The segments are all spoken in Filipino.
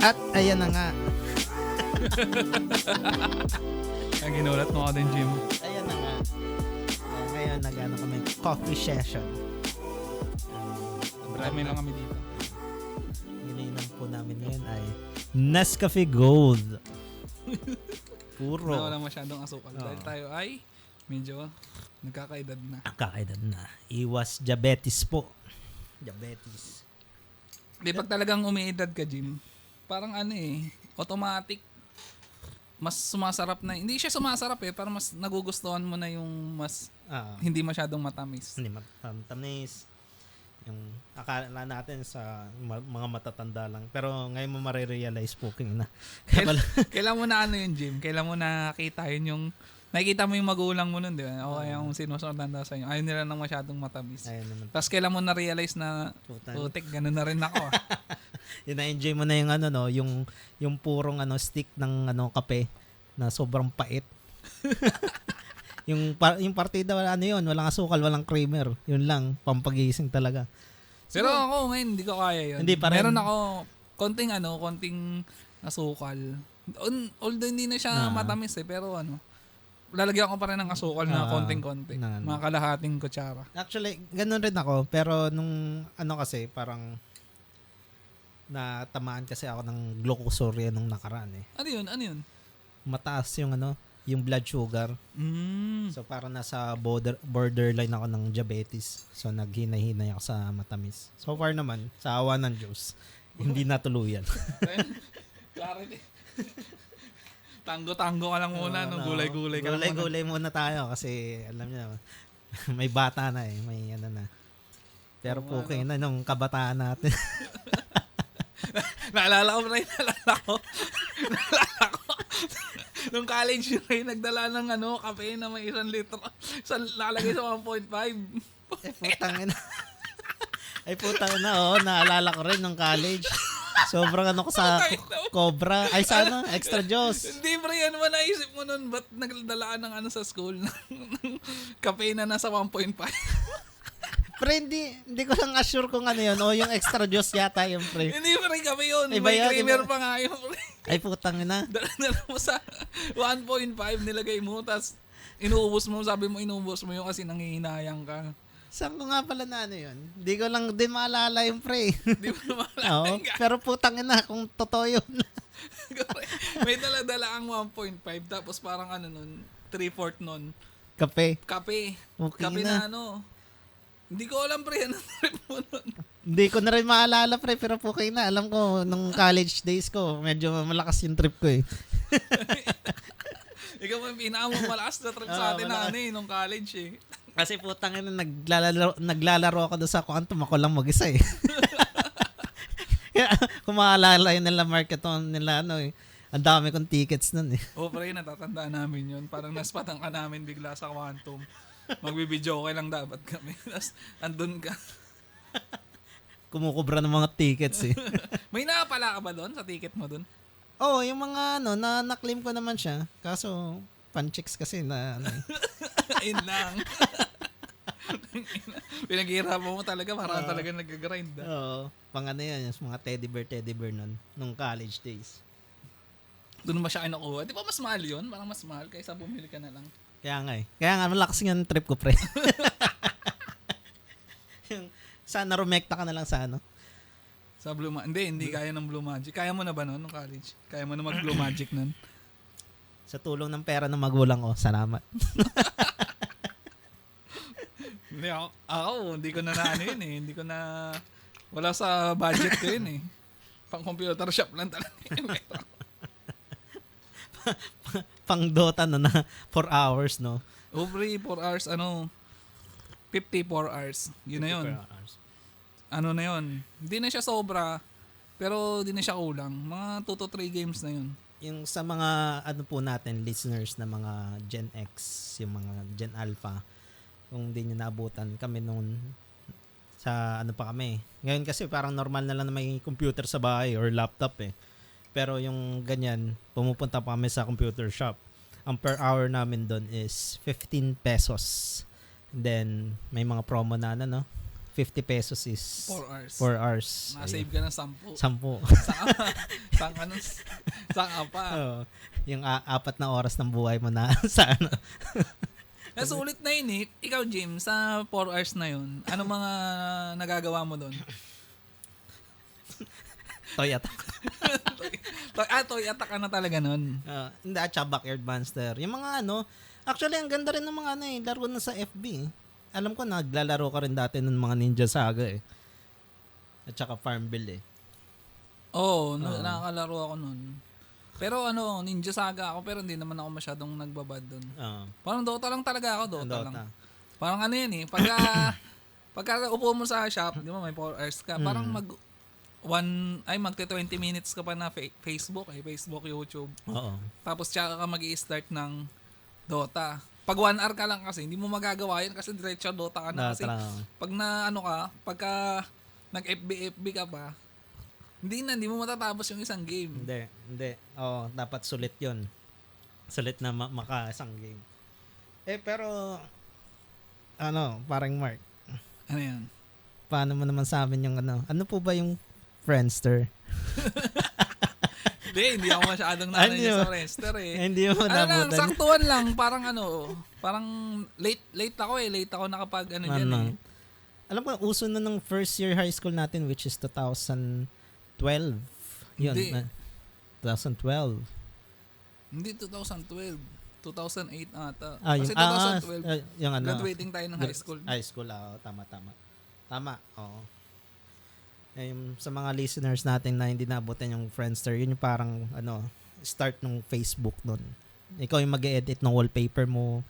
At ayan na nga. Ay, ginulat mo ako din, Jim. Ayan na nga. Ngayon nag-ano kami, coffee session. Marami lang kami dito. Iniinom po namin ngayon ay Nescafe Gold. Puro. Wala masyadong asukal. Dahil tayo ay medyo nagkakaedad na. Kakaedad na. Iwas diabetes po. Diabetes. Di pag talagang umiidad ka, Jim, parang automatic, mas sumasarap na. Hindi siya sumasarap parang mas nagugustuhan mo na yung mas hindi masyadong matamis. Hindi matamis. Yung akala natin sa mga matatanda lang. Pero ngayon mo marirealize po na. Kailan mo na yun, Jim? Kailan mo nakita yun yung nakikita mo yung magulang mo nun, di ba? O kaya yung sinusunod sa inyo. Ayaw nila nang masyadong matamis. Tapos kailan mo na-realize na putik, ganun na rin ako. Yun, na-enjoy mo na yung yung purong stick ng kape na sobrang pait. yung partida walang asukal, walang creamer. Yun lang, pampagising talaga. Pero ako ngayon hindi ko kaya yun. Hindi pa rin. Meron ako konting asukal. Although hindi na siya matamis pero lalagyan ko pa rin ng asukal na konting-konti. Mga kalahating kutsara. Actually, ganun rin ako. Pero nung kasi parang natamaan kasi ako ng glucosuria nung nakaraan Ano yun? Mataas yung yung blood sugar. So parang nasa borderline ako ng diabetes. So naghinay-hinay ako sa matamis. So far naman, sa awa ng Diyos, hindi natuluyan. Clarity. Tango-tango ka lang muna, gulay-gulay ka lang muna. Gulay-gulay muna tayo kasi alam niyo, may bata na may na. Pero okay na nung kabataan natin. Naalala ko. Nung college yun, nagdala ng kape na may 1 litro. Lalagay sa 1.5. Putang na, naalala ko rin nung college. Sobrang ko sa Cobra. Ay, sana, extra juice. Hindi, pre, naisip mo nun, ba't nagdalaan ng sa school ng kape na nasa 1.5? Pre, hindi ko lang assure kung yun. O yung extra juice yata yung pre. Hindi, pre, kape yun. Iba may yun, creamer pa nga yun, pre. Ay, putang na. Dala mo sa 1.5, nilagay mo, tas inuubos mo, sabi mo inuubos mo yun kasi nangihinayang ka. Saan ko nga pala na yun? Hindi ko lang din maalala yung pre. Hindi mo maalala. Pero putang na kung totoo yun. May dala-dala ang 1.5 tapos parang nun, 3/4 nun. Kape. Okay kape na. Hindi ko alam pre, ano trip mo nun? Hindi ko na rin maalala pre, pero okay na. Alam ko, nung college days ko, medyo malakas yung trip ko Ikaw ang pinakamalakas na trip sa atin na nung college Kasi putang naglalaro ako doon sa Quantum, ako lang mag-isa Kung maalala yun nila marketon nila ang dami kong tickets nun pre, natatandaan namin yun. Parang naspatan ka namin bigla sa Quantum. Magbibidyo okay lang dapat kami. Tapos andun ka. Kumukubra ng mga tickets May nakapala ka ba doon sa ticket mo doon? Yung mga na-claim ko naman siya. Kaso pan-chicks kasi na Ayun lang. Pinaghihirapan mo talaga para talaga nag-grind. Oo. Yan, yung mga teddy bear nun, nung college days. Doon ba siya kinukuha? Di ba mas mahal yun? Parang mas mahal kaysa bumili ka na lang. Kaya nga, malakas yung trip ko, pre. Sana rumekta ka na lang sa Sa Blue Magic. Hindi kaya ng Blue Magic. Kaya mo na ba noon nung college? Kaya mo na mag-Blue Magic nun? Sa tulong ng pera ng magulang ko, salamat. Hindi ako, hindi ko na yun Hindi ko na, wala sa budget ko yun Pang computer shop lang talaga Pang Dota na 4 hours, no? Over 4 hours, 54 hours. Yun na yun. Na yun. Hindi na siya sobra, pero hindi na siya kulang. Mga 2 to 3 games na yun. Yung sa mga, po natin, listeners na mga Gen X, yung mga Gen Alpha, kung hindi nyo naabutan, kami noon, sa pa kami. Ngayon kasi parang normal na lang na may computer sa bahay or laptop Pero yung ganyan, pumupunta pa kami sa computer shop. Ang per hour namin doon is 15 pesos. And then, may mga promo na 15 50 pesos is 4 hours. 4 hours. Nasave ka ng 10. 10. Saan pa? Yung 4 na oras ng buhay mo na sa ano. Sulit na yun eh. Ikaw, Jim, sa 4 hours na yun, ano mga nagagawa mo doon? Toy attack. Toy attack ka na talaga nun. Hindi, at saka backyard monster. Yung mga ano, actually, ang ganda rin ng mga ano laro na sa FB. Alam ko, naglalaro ka rin dati ng mga Ninja Saga eh. At saka Farmville eh. Oo, nakakalaro ako nun. Pero ano, Ninja Saga ako, pero hindi naman ako masyadong nagbabad doon. Parang Dota lang talaga ako, Dota lang. Parang ano yan eh, pagka upo mo sa shop, di ba may 4 hours ka, parang magte 20 minutes ka pa na Facebook, YouTube. Oo. Tapos tsaka ka mag-i-start ng Dota. Pag 1 hour ka lang kasi, hindi mo magagawa yun kasi diretso Dota ka na kasi. Pag pagka nag-FB ka pa, hindi mo matatapos yung isang game. Hindi. Dapat sulit yun. Sulit na maka-isang game. Pero, parang Mark. Ano yan? Paano mo naman sa amin yung ano po ba yung Friendster? Hindi ako masyadong nanay sa Friendster eh. Hindi mo nabutan. Saktuhan lang, parang late ako eh. Late ako nakapag dyan eh. Alam ko, uso na ng first year high school natin, which is 2012. Yun. Hindi. 2012. Hindi 2012. 2008 ata. Kasi 2012, yung graduating tayo ng high school. High school, Tama, oo. Sa mga listeners natin na hindi nabutan yung Friendster, yun yung parang, start ng Facebook nun. Ikaw yung mag-edit ng wallpaper mo,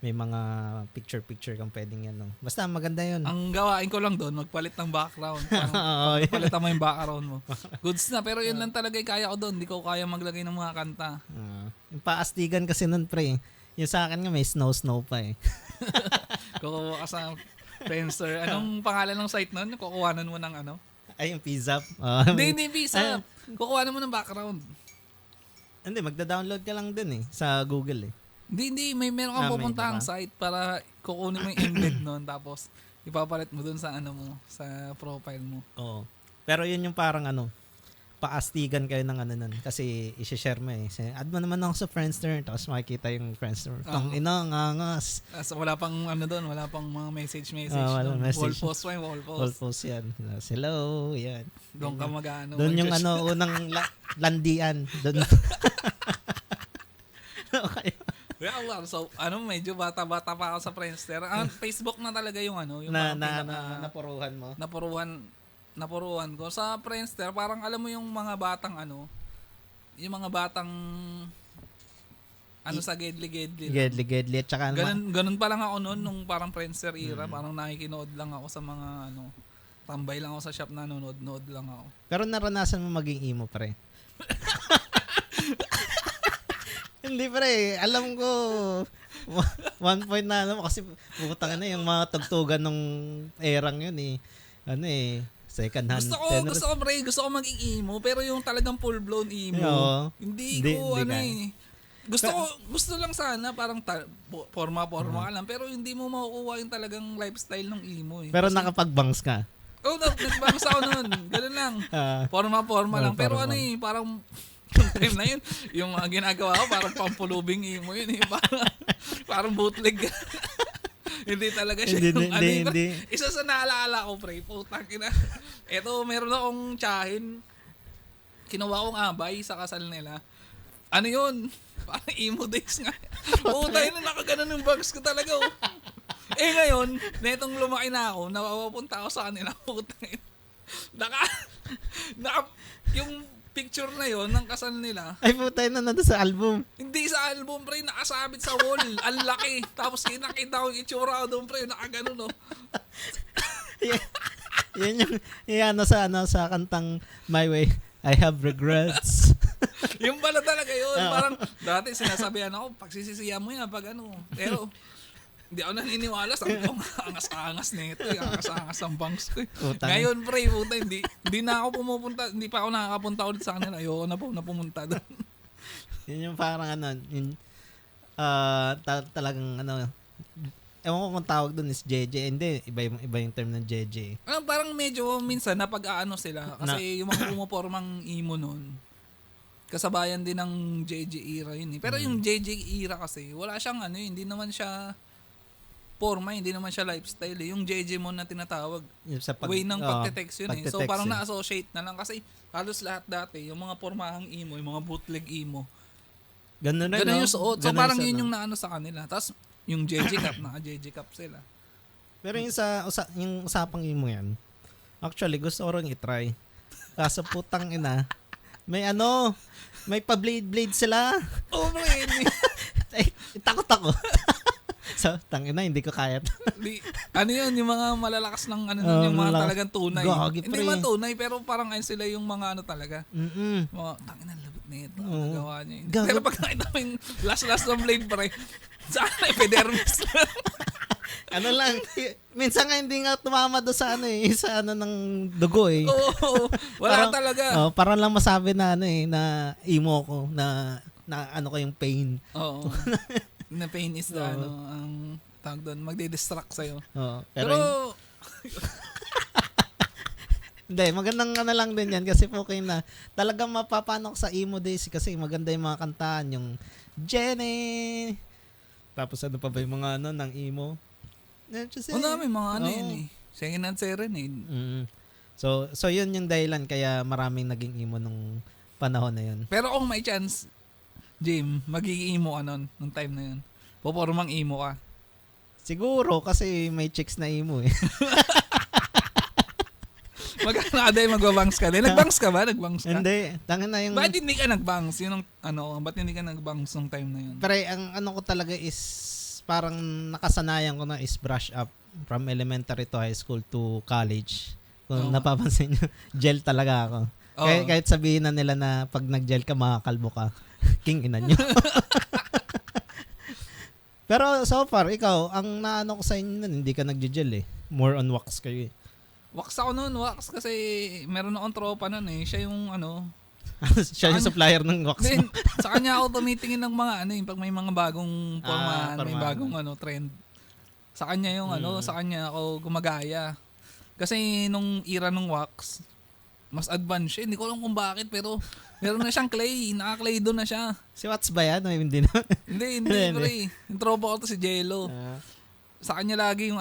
may mga picture kang pwedeng Basta maganda yun. Ang gawain ko lang doon, magpalit ng background. Palitan mo yung background mo. Goods na, pero yun lang talaga yung kaya ko doon. Hindi ko kaya maglagay ng mga kanta. Yung paastigan kasi nun, pre. Yung sa akin nga may snow pa eh. Kukuha ka sa Friendster. Anong pangalan ng site nun? Kukuhanan mo ng Ay, yung PZAP. Hindi PZAP. Kukuhanan mo ng background. Hindi, magda-download ka lang dun eh. Sa Google eh. Hindi. Meron kang pupuntahang site para kukunin mo yung embed nun tapos ipapalit mo dun sa sa profile mo. Oo. Pero yun yung parang paastigan kayo ng nun. Kasi isi-share mo eh. Add mo naman ako sa Friendster tapos makikita yung Friendster. Ngangas. Wala pang doon, wala pang mga message. Wala message. Wall post yan. Hello, yan. Doon ka mag-ano. Doon yung unang landian. Doon. Okay. So, medyo bata-bata pa ako sa Friendster. Facebook na talaga yung yung napuruhan mo. Napuruhan ko. Sa Friendster, parang alam mo yung mga batang yung mga batang sa gedli-gedli. Gedli-gedli. At saka ganun pa lang ako noon, nung parang Friendster era. Parang nakikinood lang ako sa mga tambay lang ako sa shop na nood lang ako. Pero naranasan mo maging emo, pre? Hindi, pre. Alam ko, one point na kasi putang yung mga tugtugan nung erang yun eh. Second hand. Gusto ko maging emo, pero yung talagang full-blown emo. Hindi ko Gusto lang sana parang forma ka lang, pero hindi mo makukuha yung talagang lifestyle ng emo eh. Pero nakapag-bangs ka? Nag-bangs ako noon. Ganun lang. Forma lang. Pero parang yung time na yun, yung ginagawa ko parang pampulubing emo yun eh. Parang bootleg. Hindi talaga siya hindi. Isa sa naalala ko, pre, putang ina. Eto, meron akong tsahin. Kinuha kong abay sa kasal nila. Ano yun? Parang emo days nga. Putang ina, nakaganon yung bags ko talaga. Ngayon, netong lumaki na ako, napapunta ako sa kanila. Putang ina. Yung picture na yon ng kasal nila. Ay, putay na nandun sa album. Hindi sa album, pre. Nakasabit sa wall. Ang laki. Tapos nakita ko yung itsura ko doon, pre. Nakagano, no? Yan yung sa kantang My Way, I Have Regrets. Yung pala talaga yun. Parang dati sinasabihan ako, pagsisisiya mo yan pag Pero hindi ako naniniwala. Sabi ko, angas-angas na ito. Angas-angas ang bangs ko. Ngayon, pre, puta, hindi na ako pumupunta. Hindi pa ako nakakapunta ulit sa kanila. Ayoko na po na pumunta doon. Yun yung parang talagang ewan ko kung tawag doon is JJ. Hindi, iba yung term ng JJ. Parang medyo minsan napag-aano sila kasi yung mga pumopormang emo nun, kasabayan din ng JJ era yun eh. Pero yung JJ era kasi, wala siyang hindi naman siya forma, hindi naman siya lifestyle eh. Yung JJ mo na tinatawag, way ng pagte-text yun eh. So parang na-associate na lang kasi halos lahat dati, yung mga formahang emo, yung mga bootleg emo, ganun yung suot. So parang yun yung naano sa kanila. Tapos yung JJ Cup, naka-JJ Cup sila. Pero yung yung usapang emo yan, actually gusto ko rin i-try. Kaso putang ina, may pa-blade sila. Oh, man. Takot ako. So, tangina, hindi ko kaya. Yun, yung mga malalakas ng yung mga talagang tunay. Hindi man tunay, pero parang sila yung mga talaga. Mga, tangina, labot na ito. Nagawa niya yun. Pero pag nakita mo yung last ng blade pa rin, saan epidermis lang. Minsan nga hindi nga tumama doon sa sa ng dugo eh. Oo, wala talaga. Parang lang masabi na na emo ko, na ko yung pain. Oo. Na pain is ang tawag doon, magde-distract sa'yo. Oo. Pero hindi, magandang lang din yan kasi okay na. Talagang mapapano ko sa emo days kasi maganda yung mga kantaan, yung Jenny. Tapos pa ba yung mga ng emo? May mga yun eh. Second and serenade. So yun yung dahilan kaya maraming naging emo nung panahon na yun. Pero kung may chance, Jim, magiging emo ka nun, nung time na yun. Pupormang emo ka. Siguro, kasi may chicks na emo eh. Magkano ka dahil magbabangs ka? Nagbangs ka ba? Nagbangs ka? Hindi. Tangin na yung... Ba't hindi ka nagbangs? Yun ba't hindi ka nagbangs nung time na yun? Pero ang ko talaga is, parang nakasanayan ko na is brush up from elementary to high school to college. Kung napapansin nyo, gel talaga ako. Kahit sabihin na nila na pag nag-gel ka, makakalbo ka. King ina nyo. Pero so far, ikaw, ang naano ko sa inyo nun, hindi ka nag-gel eh. More on wax kayo eh. Wax ako nun, wax kasi meron akong tropa nun eh. Siya yung siya yung supplier ng wax mo. Sa kanya ako tumitingin ng mga pag may mga bagong formahan, may bagong trend. Sa kanya yung sa kanya ako gumagaya. Kasi nung era ng wax, mas advanced siya. Hindi ko alam kung bakit, pero meron na siyang clay. Naka-clay doon na siya. Si Watts ba yan? Hindi na. Hindi, pre. Yung tropa ko to si Jello. Sa kanya lagi yung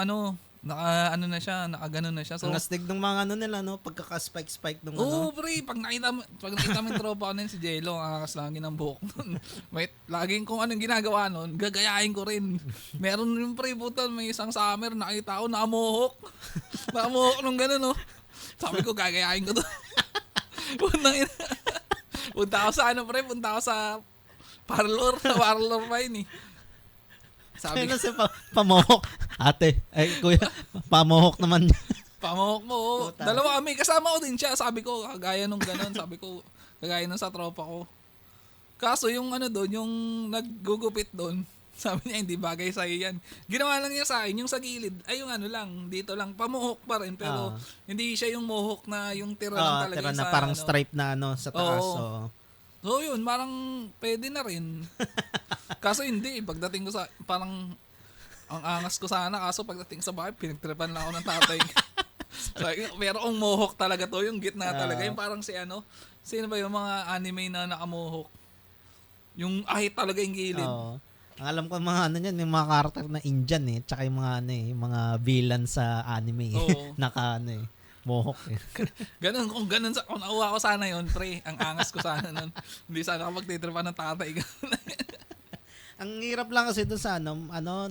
naka-gano na siya. So, ang astig ng mga nila, pagkaka-spike ng Oo, pre. Pag nakita mo yung tropa ko na yun si Jello, ang akas lagi ng buhok nun. Laging kung anong ginagawa nun, gagayahin ko rin. Meron yung pre, butan, may isang summer, nakita ko, nakamuhok. Nakamuhok nung gano'n, no? Sabi ko, gagayahin ko to. Punta ako sa punta ako sa parlor pa yun eh. Sabi ko, pamohok. Ate, kuya, pamohok naman. Pamohok mo. Dalawa kami, kasama ko din siya. Sabi ko, kagaya nung ganon. Sabi ko, kagaya nung sa tropa ko. Kaso yung doon, yung naggugupit doon, sabi niya, hindi bagay sa'yo yan. Ginawa lang niya sa akin, yung sa gilid, ay yung lang, dito lang, pamuhok pa rin. Pero hindi siya yung mohok na yung tira lang talaga. Tira na parang stripe na sa taas. So yun, parang pwede na rin. Kaso hindi, pagdating ko sa, parang, ang angas ko sana, kaso pagdating sa bahay, pinagtripan lang ako ng tatay. Pero kung mohok talaga to, yung gitna talaga, yung parang sino ba yung mga anime na nakamohok? Yung ahit talaga yung gilid. Ang alam ko mga yung mga karakter na Indian eh, tsaka yung mga yung mga villain sa anime naka mohawk eh. Kung nakuha ko sana yun, pre, ang angas ko sana nun. Hindi sana ako magtitripa ng tatay. Ang hirap lang kasi doon sa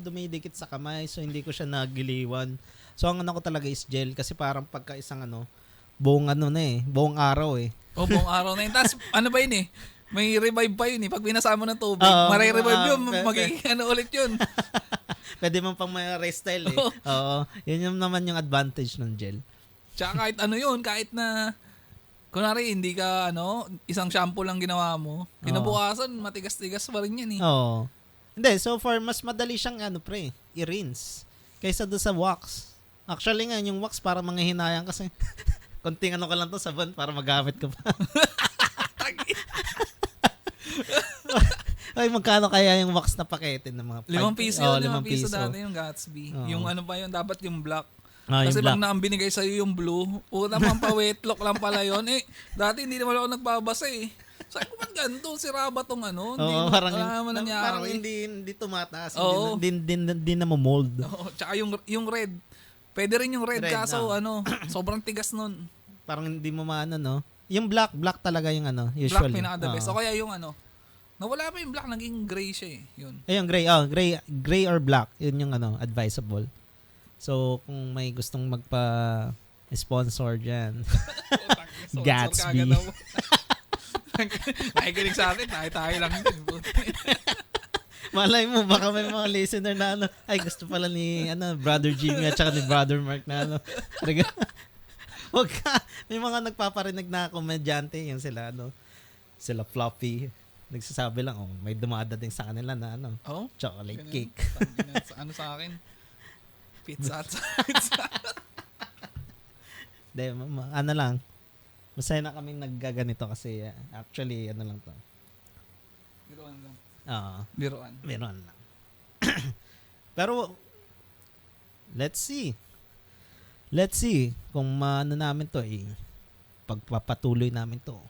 dumidikit sa kamay, so hindi ko siya nagiliwan. So ang ko talaga is gel kasi parang pagka isang buong buong araw eh. Buong araw na yun. Tapos ba yun eh? May revive pa yun eh. Pag binasa mo ng tubig, mare-revive yun. Magiging ulit yun. Pwede mo pang may restyle eh. Oo. Yun yung naman yung advantage ng gel. Tsaka kahit yun, kahit na, kunwari, hindi ka, isang shampoo lang ginawa mo, kinabukasan, matigas-tigas pa rin yan eh. Oo. Hindi, so far, mas madali siyang, i-rinse. Kaysa doon sa wax. Actually nga, yung wax para manghihinayang kasi, konting ka lang to sabon para magamit ko pa. Ay, magkano kaya yung wax na pakete ng mga 5 piso yun, 5 piso dati yung Gatsby. Yung ano pa yun, dapat yung black. Kasi pag binigay sa'yo yung blue, naman pa wetlock lang pala yun. Dati hindi naman ako nagbabasa eh. Sabi ko, ba't ganito? Sira ba tong ano? Parang hindi tumataas. Hindi na mold. Tsaka yung red. Pwede rin yung red kaso sobrang tigas nun. Parang hindi mo maano, no? Yung black talaga yung usually. Black pinaka the best. O kaya yung nawala pa yung black, naging gray siya eh. Yun. Yung gray or black, yun yung advisable. So, kung may gustong magpa-sponsor dyan, Gatsby. Nakikinig sa atin, tayo lang din. Malay mo, baka may mga listener na gusto pala ni Brother Jimmy at saka ni Brother Mark na wag ka. May mga nagpaparinig na komedyante, yung sila sila Fluffy. Nagsasabi lang, may dumadating sa kanila na chocolate cake. Sa akin? Pizza. Lang. Masaya na kaming naggaganito kasi actually, lang to. Biruan lang. Biruan lang. Pero, let's see kung namin to pagpapatuloy namin to.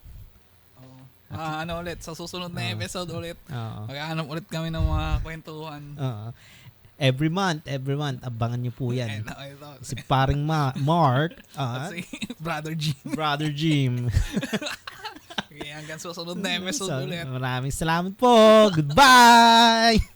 Ulit, sa susunod na episode ulit. Maghahanap ulit kami ng mga kwentuhan. Every month, abangan nyo po yan. Si paring Mark at si Brother Jim. Brother Jim. Okay, hanggang susunod na episode ulit. Maraming salamat po. Goodbye!